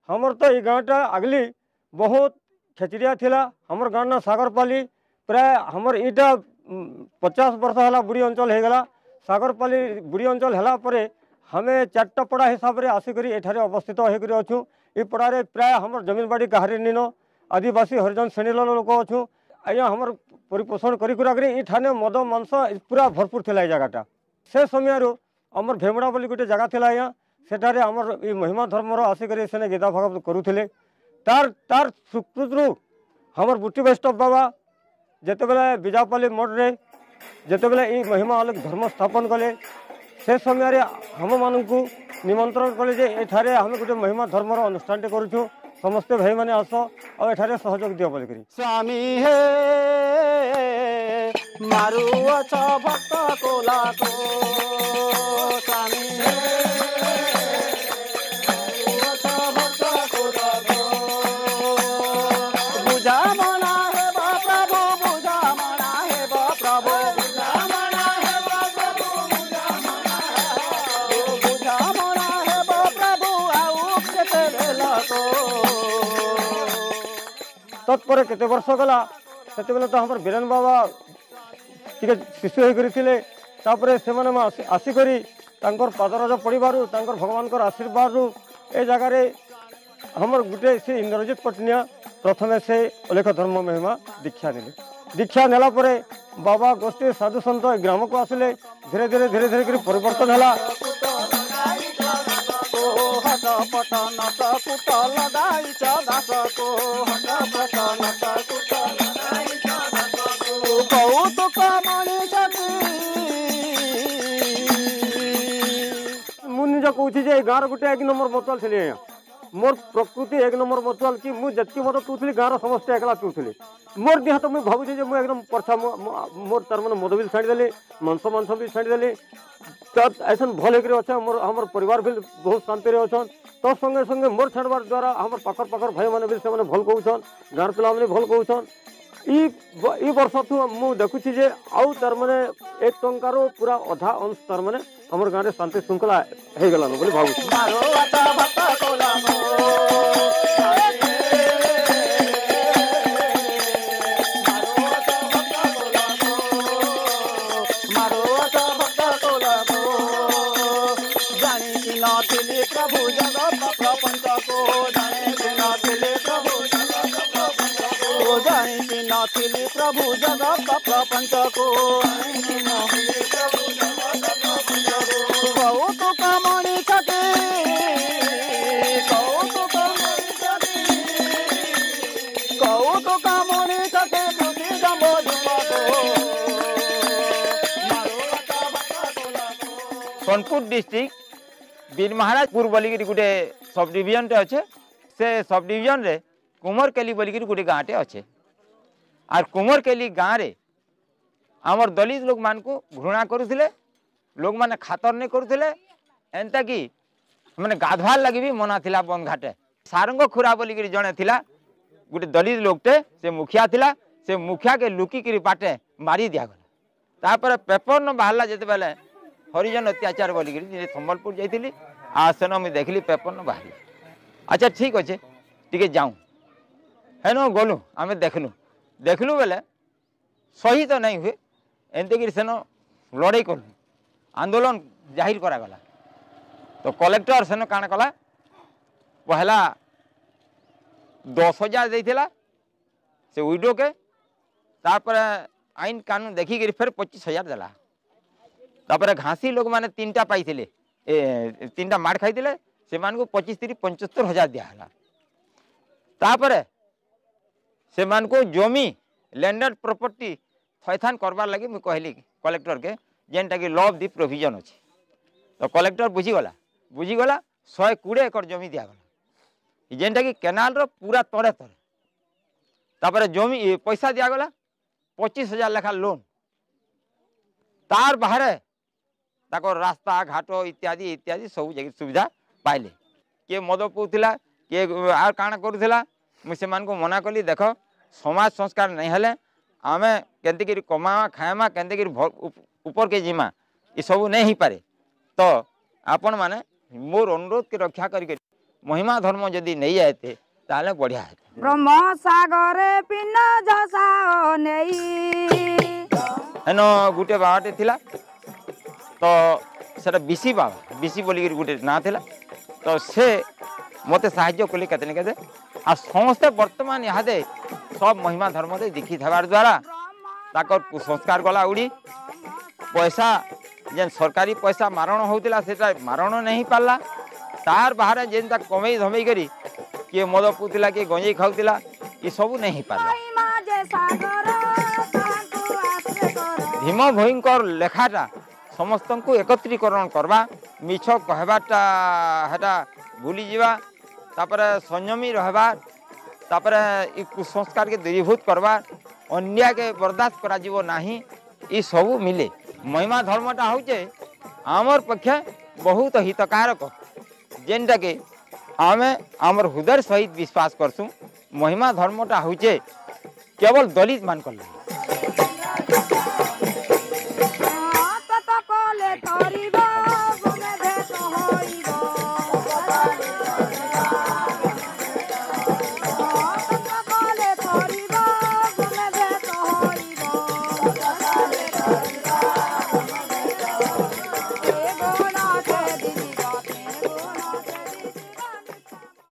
हमर तो ये गाँवटा अगली बहुत खेचरिया थिला। हमर गाँव ना सागरपाली प्राय हमर ईटा 50 वर्ष है बुढ़ी अंचल हो गला। सागरपाली बुढ़ी अंचल है हमें 4टा पड़ा हिसाब से आसिक एठारे अवस्थित होकर अच्छू। ये पड़ारे प्राय हमर जमीन बाड़ी कहारी निन आदिवासी हरिजन श्रेणी लोक अच्छू। आज्ञा हमर परिपोषण करी मद मांस पूरा भरपूर थिला ये जगहटा। से समय आमर भेमड़ा बोली गोटे जगह थिला आज्ञा सेठारे आमर ये महिमा धर्मर आसिक सेने गीता भागवत करुले। तार तार सुकृतु हमर बुटी वैष्णव बाबा जिते बेले बिजापाली मठरे जिते बेले ये महिमा अलग धर्म स्थापन कले से समय हम मानक निमंत्रण कले जे एठारे हम गोटे महिमा धर्मर अनुष्ठान करूँ समस्ते भाई मैंने आस और एठारे सहयोग दियो बोलिक स्वामी हे मारू अच्छा भक्त कोला को स्वामी हे मारू अच्छा भक्त कोला को बुझा मना है बा प्रभु बुझा मना है बा प्रभु बुझा मना है बा प्रभु बुझा मना है बुझा मना है बा प्रभु आउ केते बेला को तत्पर केते वर्ष गला सेते बेले तो हमर बीरेन बाबा टिके शिशु होकर से आसिक पादरज पड़ू भगवान आशीर्वाद ए जगार हमर गुटे से इंद्रजीत पटनिया प्रथमे से अलेख धर्म महिमा दीक्षा ने दीक्षा नेला परे बाबा गोष्ठी साधु सन्त ग्राम को आसिले धीरे धीरे धीरे धीरे कर परिवर्तन है। मुझे कहूँ गाँव गोटे 1 नंबर मतुआल थी आज्ञा मोर प्रकृति 1 नंबर मतुआल कि मुझे मत पीऊली गाँव समस्त एकला पीऊली मोर देह तो मुझे भावुँ मुझे एकदम परछा मोर तार मैंने मद भी छाड़देली मांस भी छाड़देली ऐसा भल होकर अच्छे मोर हमर परिवार भी बहुत शांति अच्छा तो संगे संगे मोर छाड़बार द्वारा हमर पाखर भाई मैंने भी से भल कहन गाँव पिला भल कहन ई वर्ष ठू मु देखुची जे आउ तार माने 1 टंकार पूरा अधा अंश तार माने हमर गाँव शांति श्रृंखला हो गलान बोली प्रभु जगत प्रपंच को बहुत कामणी छके सोनपुर डिस्ट्रिक्ट बीर महाराजपुर बोलिकी गोटे सब डिविजन अच्छे से सब डिविजन रे कुमरकेली बोलिकी गोटे गाँटे अच्छे आर कुमरकेली गाँव रे आमर दलित लोक मान को घृणा करुले लोक माने खातर नहीं करुले एंता कि मैंने गाधवार लगी भी मना थिला बंद घाटे सारंग खुरा बोलिकी जड़े थिला गोटे दलित लोकटे से मुखिया थिला से मुखिया के लुकिकी बाटे मारी दिगला तापर पेपर न बाहरला जिते बेले हरिजन अत्याचार बोलिकी संबलपुर जाइली आ सेन मुझे देखली पेपर न बाहरी अच्छा ठीक अच्छे टी जाऊँ हेन गलु आम देखलु बेले सही तो नहीं हुए एमती सेन लड़ाई कलु आंदोलन जाहिर करागला तो कलेक्टर सेन काण कला पहला 10,000 देथिला से विडो के तापर आईन कानून देखिक फिर 25,000 देला तापर घासी लोक माने 3टा पाई 3टा माड़ खाई से 25-30-75,000 दिया तापर से को जमी लैंडेड प्रॉपर्टी थैथान करवार लगी मुझे कहली कलेक्टर के जेनटा कि लॉ ऑफ दी प्रोविजन अच्छे तो कलेक्टर बुझीगला 120 एकड़ जमी दिगला जेनटा कि केनाल रो पूरा तड़े तड़े तापर जमी पैसा दिगला 25,000 लेखा लोन तार बाहर ताको रास्ता घाट इत्यादि इत्यादि सब जगह सुविधा पाइले किए मद पीला किए आर काण करूला मुझे मना कली देख समाज संस्कार नहीं हेले आम केंती कमा खाएमा केंती ऊपर के जीमा ये सब नहीं हो पारे तो आपण माने मोर अनुरोध के रक्षा करके महिमा धर्म जदि नहीं जाते ताले बढ़िया है। ब्रह्म सागरे पिन जसाओ नेई हेन गुटे बाबाटे थिला तो सेटा बिसी बाबा बिसी बोली गुटे ना थिला तो से मते साहाय्य कले केते केते आ समस्ते वर्तमान इहादे सब महिमा धर्म दे दीक्षित हेबार द्वारा ताकर कुसंस्कार गला उड़ी पैसा जेन सरकारी पैसा मारण होतिला सेटा मारण नहीं पाला तार बाहर जेन ता कमई धमई करी किए मद पुतिला किए गंजेई खाउतिला ये सब नहीं पाला। महिमा जे सागर तांको आश्रय कर भीम भयंकर लेखाटा समस्त को एकत्रीकरण करवा मिछ कहबाटा हेटा भूली जीवा तापरे संयमी रहबा तापरे ई कुसंस्कार के दूरीभूत करवा अन्याय के बर्दाश्त करा जीवो नाही ई सब मिले। महिमा धर्मटा होचे आमर पक्षे बहुत हितकारक जेनटा के आमे आमर हृदय सहित विश्वास करसु। महिमा धर्मटा होचे केवल दलित मान कर